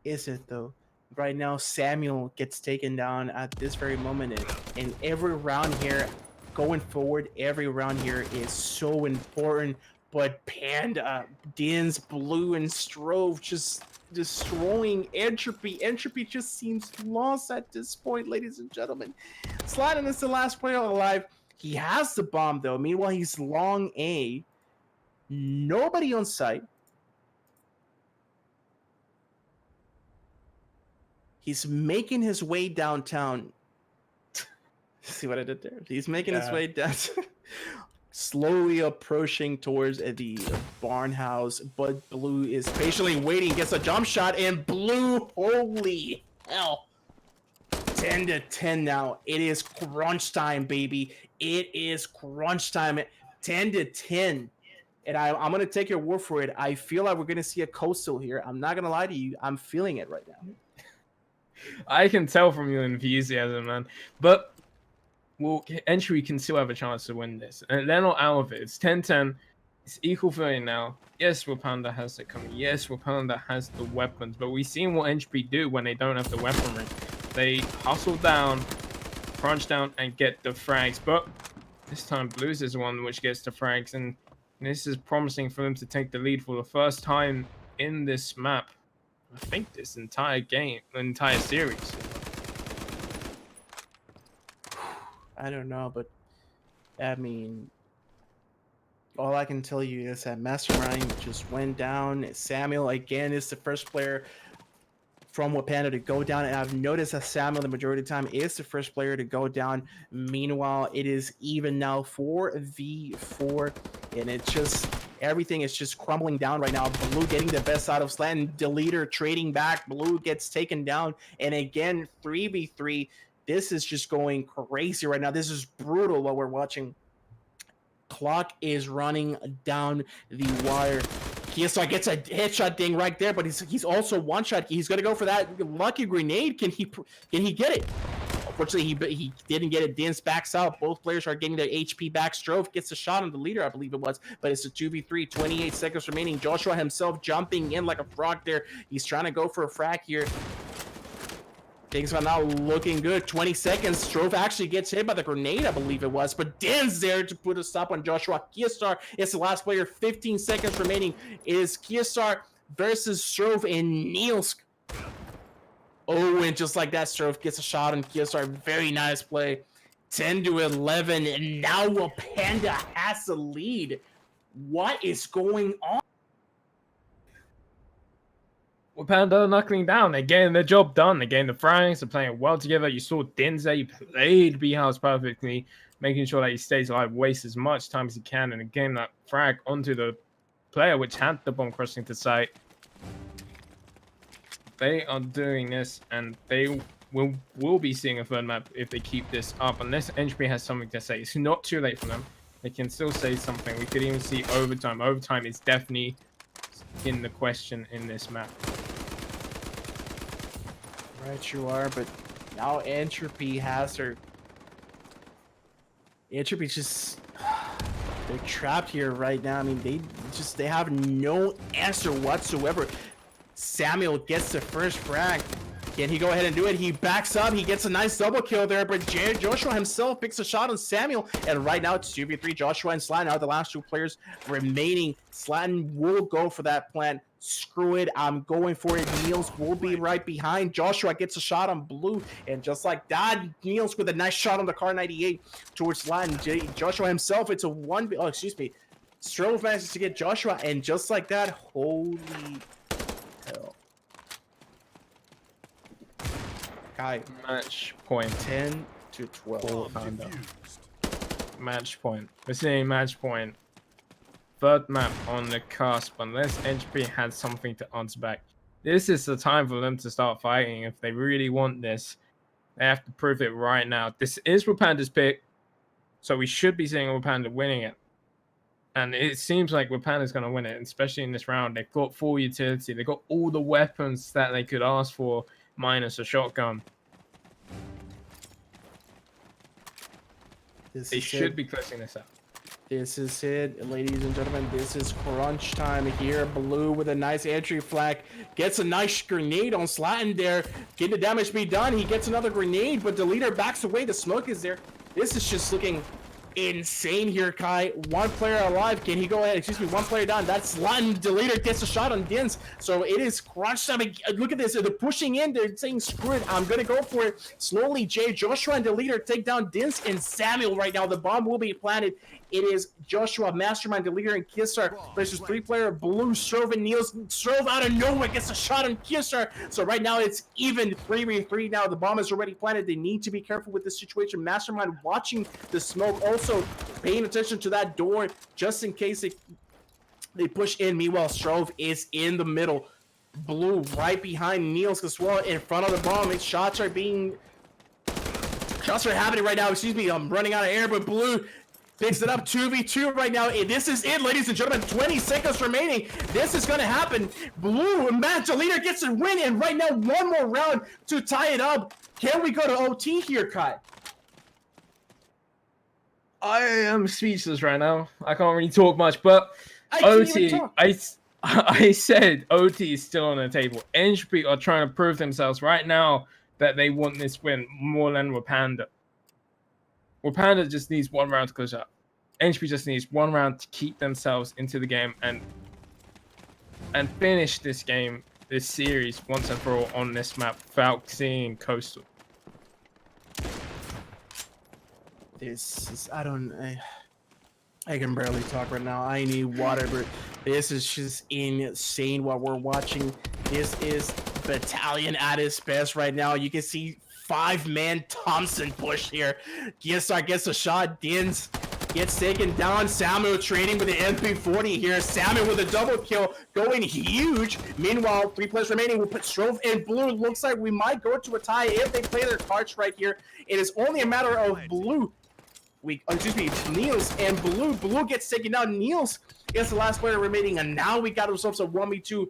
Is it, though? Right now, Samuel gets taken down at this very moment, and every round here, going forward, every round here is so important. But Panda, Dins, Blue, and Strove just destroying Entropy. Entropy just seems lost at this point, ladies and gentlemen. Zlatan is the last player alive. He has the bomb, though. Meanwhile, he's long A. Nobody on site. He's making his way downtown. See what I did there? He's making his way down. Slowly approaching towards the barn house, but Blue is patiently waiting, gets a jump shot, and Blue, holy hell. 10-10 now. It is crunch time, baby. It is crunch time. 10-10. And I'm going to take your word for it. I feel like we're going to see a coastal here. I'm not going to lie to you. I'm feeling it right now. I can tell from your enthusiasm, man. But Entropy can still have a chance to win this. And they're not out of it. It's 10-10. It's equal footing now. Yes, wAPANDA has it coming. Yes, wAPANDA has the weapons. But we've seen what Entropy do when they don't have the weaponry. They hustle down, crunch down, and get the frags. But this time, Blues is the one which gets the frags. And this is promising for them to take the lead for the first time in this map. I think this entire game, the entire series. I don't know, but I mean, all I can tell you is that Mastermind just went down. Samuel again is the first player from wAPANDA to go down, and I've noticed that Samuel the majority of the time is the first player to go down. Meanwhile, it is even now 4v4, and it's just everything is just crumbling down right now. Blue getting the best out of Zlatan. Deleter trading back. Blue gets taken down, and again 3v3. This is just going crazy right now. This is brutal what we're watching. Clock is running down the wire. Kiesar gets a headshot ding right there, but he's also one shot. He's gonna go for that lucky grenade. Can he get it? Unfortunately, he didn't get it. Dins backs out. Both players are getting their HP back. Strove gets a shot on the leader, I believe it was, but it's a 2v3. 28 seconds remaining. Joshua himself jumping in like a frog there. He's trying to go for a frag here. Things are now looking good. 20 seconds. Strove actually gets hit by the grenade, I believe it was. But Dan's there to put a stop on Joshua. Kiesar is the last player. 15 seconds remaining. It is Kiesar versus Strove in Nielsk. Oh, and just like that, Strofe gets a shot on Kyosar. Very nice play. 10-11, and now wAPANDA has the lead. What is going on? wAPANDA knuckling down. They're getting their job done. They're getting the frags. They're playing well together. You saw Dins there. He played B-House perfectly, making sure that he stays alive, wastes as much time as he can, and getting that frag onto the player, which had the bomb crossing to site. They are doing this, and they will be seeing a third map if they keep this up. Unless Entropy has something to say. It's not too late for them. They can still say something. We could even see overtime. Overtime is definitely in the question in this map. Right, you are, but now Entropy has her. Entropy's just. They're trapped here right now. I mean, they have no answer whatsoever. Samuel gets the first frag. Can he go ahead and do it? He backs up. He gets a nice double kill there, but Joshua himself picks a shot on Samuel. And right now it's 2v3. Joshua and Slatin are the last two players remaining. Slatin will go for that plant. Screw it. I'm going for it. Niels will be right behind. Joshua gets a shot on blue. And just like that, Niels with a nice shot on the car 98 towards Slatin. Joshua himself, it's a 1v. Oh, excuse me. Strove manages to get Joshua. And just like that, holy hell. Kai, Match point. 10-12. Match point. We're seeing match point. Third map on the cusp. Unless Entropy had something to answer back, this is the time for them to start fighting. If they really want this, they have to prove it right now. This is wAPANDA's pick, so we should be seeing wAPANDA winning it. And it seems like wAPANDA's going to win it, especially in this round. They've got full utility. They've got all the weapons that they could ask for, minus a shotgun. They should be closing this out. This is it, ladies and gentlemen. This is crunch time here. Blue with a nice entry flag. Gets a nice grenade on Slatin there. Get the damage be done. He gets another grenade, but the leader backs away. The smoke is there. This is just looking insane here, Kai. One player alive. Can he go ahead? Excuse me, one player down. That's Latin. The leader gets a shot on Dins. So it is crunch time. Look at this. They're pushing in. They're saying, screw it. I'm going to go for it. Slowly, Joshua and the leader take down Dins and Samuel right now. The bomb will be planted. It is Joshua, Mastermind, the leader, and Kissar versus three-player Blue, Strove, and Niels. Strove out of nowhere gets a shot on Kissar. So right now it's even 3v3 now. The bomb is already planted. They need to be careful with this situation. Mastermind watching the smoke, also paying attention to that door just in case they push in. Meanwhile, Strove is in the middle. Blue right behind Niels as well in front of the bomb. Shots are happening right now. Excuse me, I'm running out of air, but Blue picks it up. 2v2 right now. This is it, ladies and gentlemen. 20 seconds remaining. This is going to happen. Blue, match, the leader gets a win, and right now, one more round to tie it up. Can we go to OT here, Kai? I am speechless right now. I can't really talk much, but I said OT is still on the table. Entropy are trying to prove themselves right now that they want this win more than wAPANDA. wAPANDA just needs one round to close up. Entropy just needs one round to keep themselves into the game and finish this game, this series, once and for all on this map without seeing Coastal. This is, I can barely talk right now. I need water, but this is just insane what we're watching. This is Battalion at its best right now. You can see 5-man Thompson push here. Gisar gets a shot. Dins gets taken down. Samuel trading with the MP40 here. Samuel with a double kill, going huge. Meanwhile, 3 players remaining. We'll put Strove and Blue. Looks like we might go to a tie if they play their cards right here. It is only a matter of Blue. Niels and Blue. Blue gets taken down. Niels is the last player remaining, and now we got ourselves a 1v2.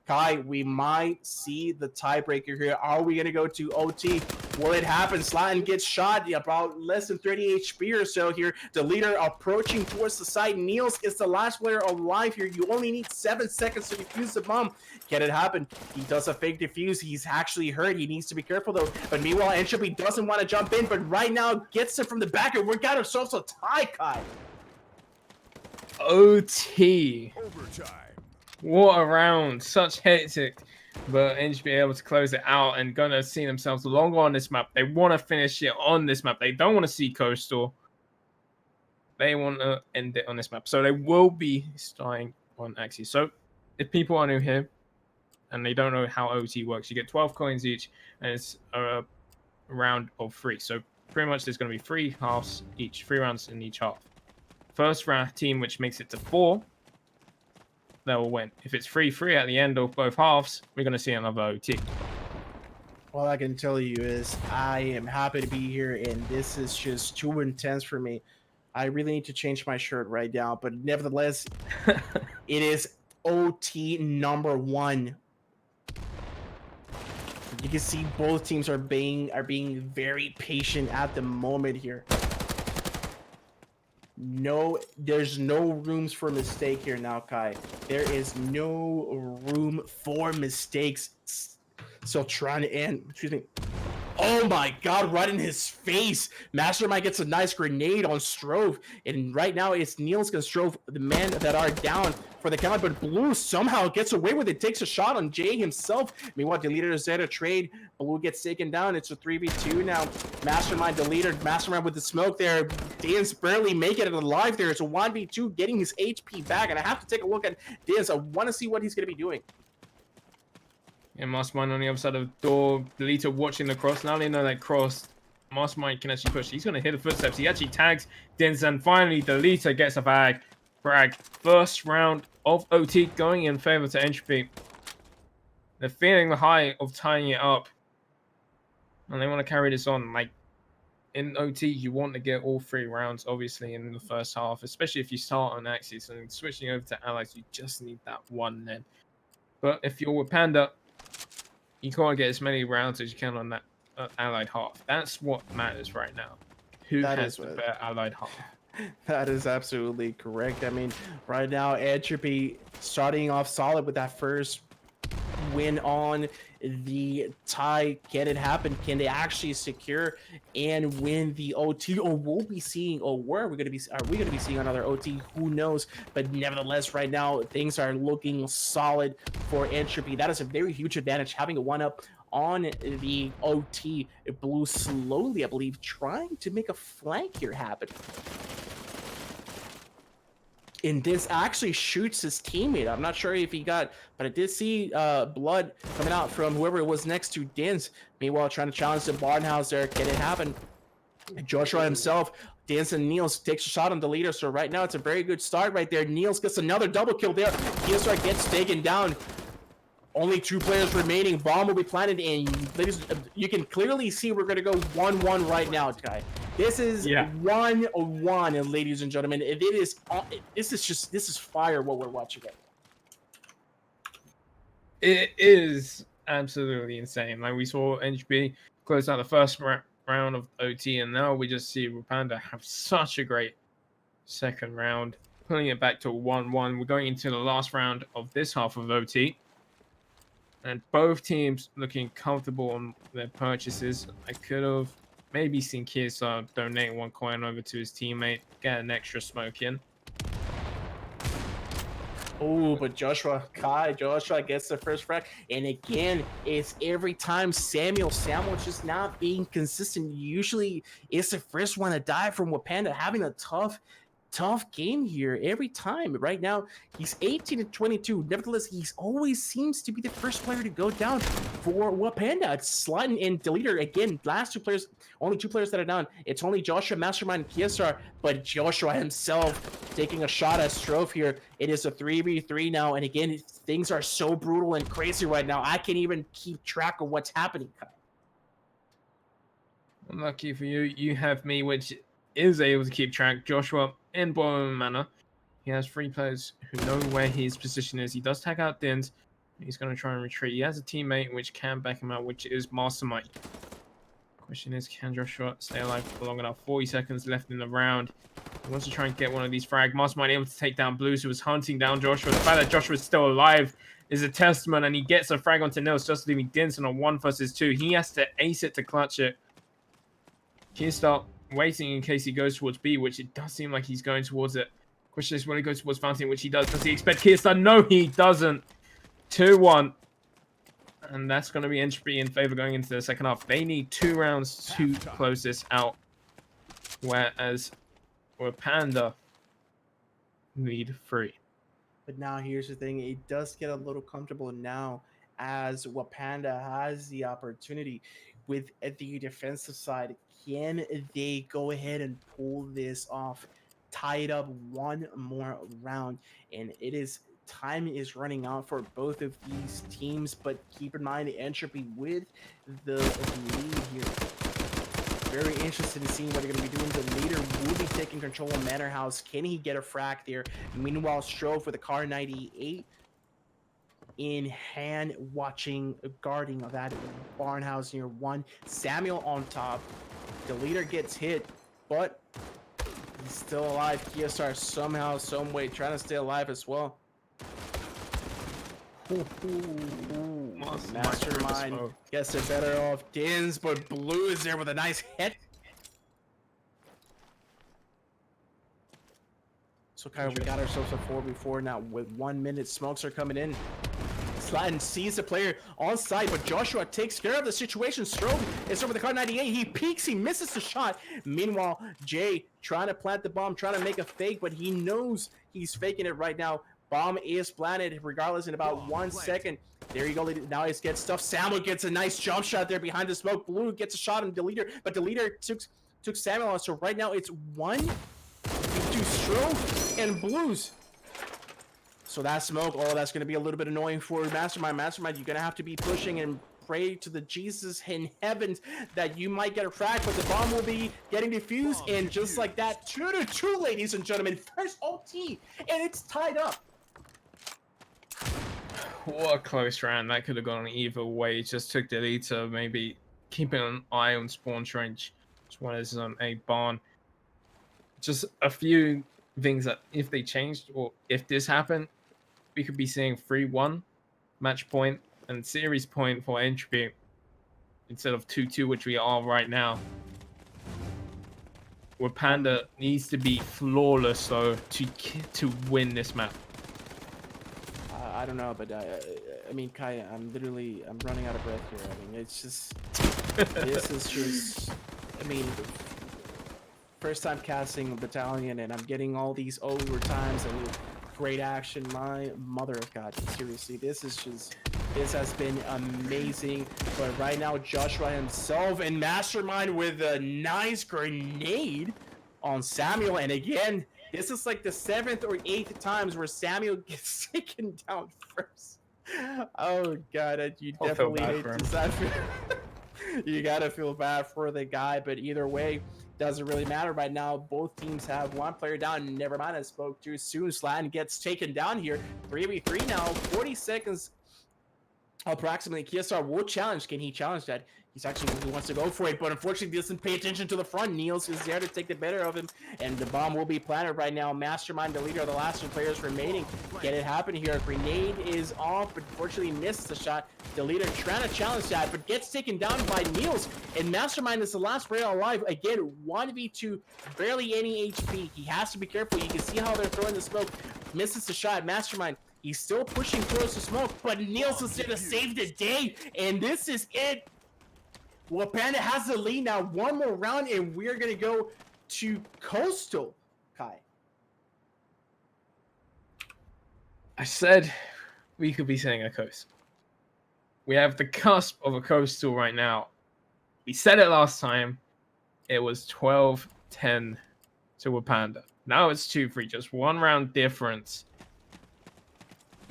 Kai, we might see the tiebreaker here. Are we going to go to OT? Will it happen? Slatin gets shot about less than 30 HP or so here. The leader approaching towards the side. Niels is the last player alive here. You only need 7 seconds to defuse the bomb. Can it happen? He does a fake defuse. He's actually hurt. He needs to be careful though. But meanwhile, Entropy doesn't want to jump in, but right now gets it from the back, and we got ourselves a tie, Kai. OT. Overtime. What a round. Such hectic. But Entropy able to close it out and gonna see themselves longer on this map. They want to finish it on this map. They don't want to see Coastal. They want to end it on this map. So they will be starting on Axis. So if people are new here and they don't know how OT works, you get 12 coins each and it's a round of 3. So pretty much there's going to be 3 halves each, 3 rounds in each half. First round team which makes it to 4, they will win. If it's 3-3 at the end of both halves, we're going to see another OT. All I can tell you is I am happy to be here, and this is just too intense for me. I really need to change my shirt right now, but nevertheless, it is OT number 1. You can see both teams are being very patient at the moment here. There's no rooms for mistake here now, Kai. There is no room for mistakes. So trying to end, excuse me. Oh my god, right in his face. Mastermind gets a nice grenade on Strove. And right now it's Niels gonna Strove the men that are down for the count, but Blue somehow gets away with it, takes a shot on Jay himself. Meanwhile, Deleter is there to trade. Blue gets taken down. It's a 3v2 now. Mastermind Deleter, Mastermind with the smoke there. Dan's barely making it alive there. It's a 1v2 getting his HP back. And I have to take a look at Dan's. I want to see what he's gonna be doing. And Mastermind on the other side of the door. Deleter watching the cross. Now they know that cross. Mastermind can actually push. He's going to hear the footsteps. He actually tags Dins. And finally, Deleter gets a bag. Brag. First round of OT going in favor to Entropy. They're feeling the high of tying it up. And they want to carry this on. Like, in OT, you want to get all 3 rounds, obviously, in the first half. Especially if you start on Axis. And switching over to Allies, you just need that one then. But if you're wAPANDA, you can't get as many rounds as you can on that allied half. That's what matters right now. Who has the better allied half? That is absolutely correct. I mean, right now, Entropy starting off solid with that first win on the tie. Can it happen? Can they actually secure and win the OT? Or we'll be seeing, or are we going to be seeing another OT? Who knows? But nevertheless, right now things are looking solid for Entropy. That is a very huge advantage, having a 1-up on the OT. Blue slowly, I believe, trying to make a flank here happen. And this actually shoots his teammate. I'm not sure if he got, but I did see blood coming out from whoever was next to Dins. Meanwhile, trying to challenge the Barnhouse there. Can it happen? Joshua himself, Dins and Niels takes a shot on the leader. So right now, it's a very good start right there. Niels gets another double kill there. Kielsar gets taken down. Only 2 players remaining. Bomb will be planted, and ladies, you can clearly see we're going to go 1-1 right now, Kai. This is 1-1, ladies and gentlemen. This is fire what we're watching right now. It is absolutely insane. Like, we saw Entropy close out the first round of OT, and now we just see wAPANDA have such a great second round, pulling it back to 1-1. We're going into the last round of this half of OT. And both teams looking comfortable on their purchases. I could have maybe seen Kiesa donate 1 coin over to his teammate, get an extra smoke in. Oh, but Joshua gets the first frag. And again, it's every time Samuel just not being consistent. Usually it's the first one to die from wAPANDA, having a tough game here every time. Right now, he's 18-22. Nevertheless, he always seems to be the first player to go down for wAPANDA. It's Slutton and Deleter. Again, last 2 players, only 2 players that are down. It's only Joshua, Mastermind, and Kiesar, but Joshua himself taking a shot at Strove here. It is a 3v3 now, and again, things are so brutal and crazy right now. I can't even keep track of what's happening. Lucky for you, you have me, which is able to keep track. Joshua in bottom manner. He has 3 players who know where his position is. He does tag out Dins. He's going to try and retreat. He has a teammate which can back him out, which is Mastermind. Question is, can Joshua stay alive for long enough? 40 seconds left in the round. He wants to try and get one of these frags. Mastermind able to take down Blues, who was hunting down Joshua. The fact that Joshua is still alive is a testament, and he gets a frag onto Nils, just leaving Dins on a 1 versus 2. He has to ace it to clutch it. Keystart waiting in case he goes towards B, which it does seem like he's going towards it. Question is, will he go towards Fountain, which he does. Does he expect Keystart? No, he doesn't. 2-1. And that's going to be Entropy in favor going into the second half. They need 2 rounds to close this out. Whereas wAPANDA need 3. But now here's the thing, it does get a little comfortable now as wAPANDA has the opportunity with the defensive side. Can they go ahead and pull this off? Tie it up one more round, and it is time is running out for both of these teams. But keep in mind, Entropy with the lead here. Very interested in seeing what they're going to be doing. The leader will be taking control of Manorhouse. Can he get a frack there? Meanwhile, Strove with the car 98 in hand, watching, guarding of that barnhouse near 1. Samuel on top. The leader gets hit, but he's still alive. Kiosar somehow, some way, trying to stay alive as well. Mastermind gets it better off Dins, but Blue is there with a nice hit. So Kyle, we got ourselves a 4v4 now with 1 minute. Smokes are coming in. Slatin sees the player on site, but Joshua takes care of the situation. Strobe is over the car 98. He peeks, he misses the shot. Meanwhile, Jay trying to plant the bomb, trying to make a fake, but he knows he's faking it right now. Bomb is planted regardless in about 1 second. There you go. Now he gets stuff. Samuel gets a nice jump shot there behind the smoke. Blue gets a shot on Deleter, but Deleter took Samuel on. So right now it's 1 to Strobe and Blues. So that smoke, oh, that's going to be a little bit annoying for Mastermind. Mastermind, you're going to have to be pushing and pray to the Jesus in heavens that you might get a frack, but the bomb will be getting defused. And just like that, 2-2, ladies and gentlemen. First OT, and it's tied up. What a close round. That could have gone either way. It just took Deleter maybe keeping an eye on spawn trench, as well as a barn. Just a few things that if they changed, or if this happened, we could be seeing 3-1 match point and series point for Entropy instead of 2-2, which we are right now. wAPANDA needs to be flawless though to win this map. I don't know, but I mean, Kai, I'm running out of breath here. I mean, it's just, this is just, I mean, first time casting Battalion, and I'm getting all these overtimes and great action. My mother of God, seriously, this has been amazing. But right now, Joshua himself and Mastermind with a nice grenade on Samuel, and again, this is like the 7th or 8th times where Samuel gets taken down first. Oh God, you definitely hate to you gotta feel bad for the guy, but either way, doesn't really matter right now. Both teams have 1 player down. Never mind, I spoke too soon. Slatin gets taken down here. 3v3 now, 40 seconds approximately. Kiosar will challenge. Can he challenge that? He wants to go for it, but unfortunately doesn't pay attention to the front. Niels is there to take the better of him, and the bomb will be planted right now. Mastermind, the leader, are the last 2 players remaining. Can it happen here? Grenade is off, but unfortunately misses the shot. The leader trying to challenge that, but gets taken down by Niels, and Mastermind is the last player alive. Again, 1v2, barely any HP. He has to be careful. You can see how they're throwing the smoke. Misses the shot. Mastermind, he's still pushing towards the smoke, but Niels is there to save the day, and this is it. wAPANDA has the lead now. 1 more round, and we're going to go to Coastal, Kai. I said we could be saying a coast. We have the cusp of a coastal right now. We said it last time. It was 12-10 to wAPANDA. Now it's 2-3, just 1 round difference.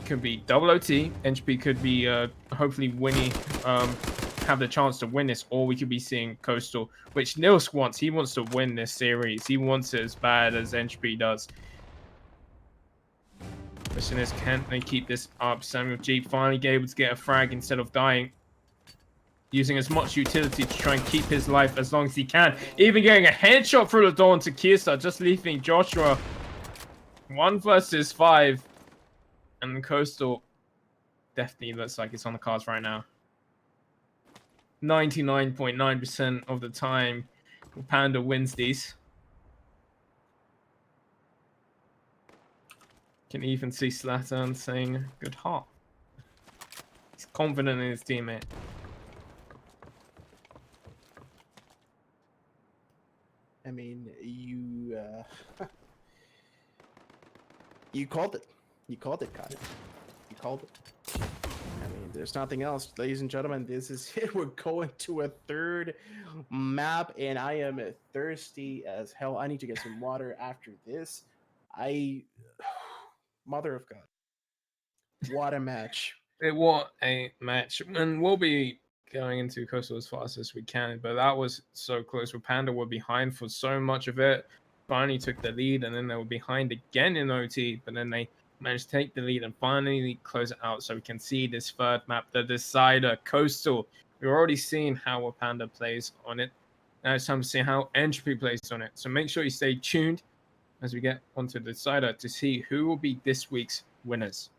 Could be double OT. Entropy could be hopefully winning, have the chance to win this, or we could be seeing Coastal, which Nils wants. He wants to win this series. He wants it as bad as Entropy does. Question is, can they keep this up? Samuel G finally able to get a frag instead of dying, using as much utility to try and keep his life as long as he can. Even getting a headshot through the door into Kiesa, just leaving Joshua 1 versus 5. And Coastal definitely looks like it's on the cards right now. 99.9% of the time, wAPANDA wins these. Can even see Slatan saying good heart. He's confident in his teammate. I mean, you called it. You called it, Kyle. You called it. I mean, there's nothing else, ladies and gentlemen. This is it. We're going to a third map, and I am thirsty as hell. I need to get some water after this. Mother of God, what a match! It was a match, and we'll be going into Coastal as fast as we can. But that was so close. wAPANDA were behind for so much of it. Finally took the lead, and then they were behind again in OT. But then they managed to take the lead and finally close it out. So we can see this third map, the Decider Coastal. We've already seen how wAPANDA plays on it. Now it's time to see how Entropy plays on it. So make sure you stay tuned as we get onto the Decider to see who will be this week's winners.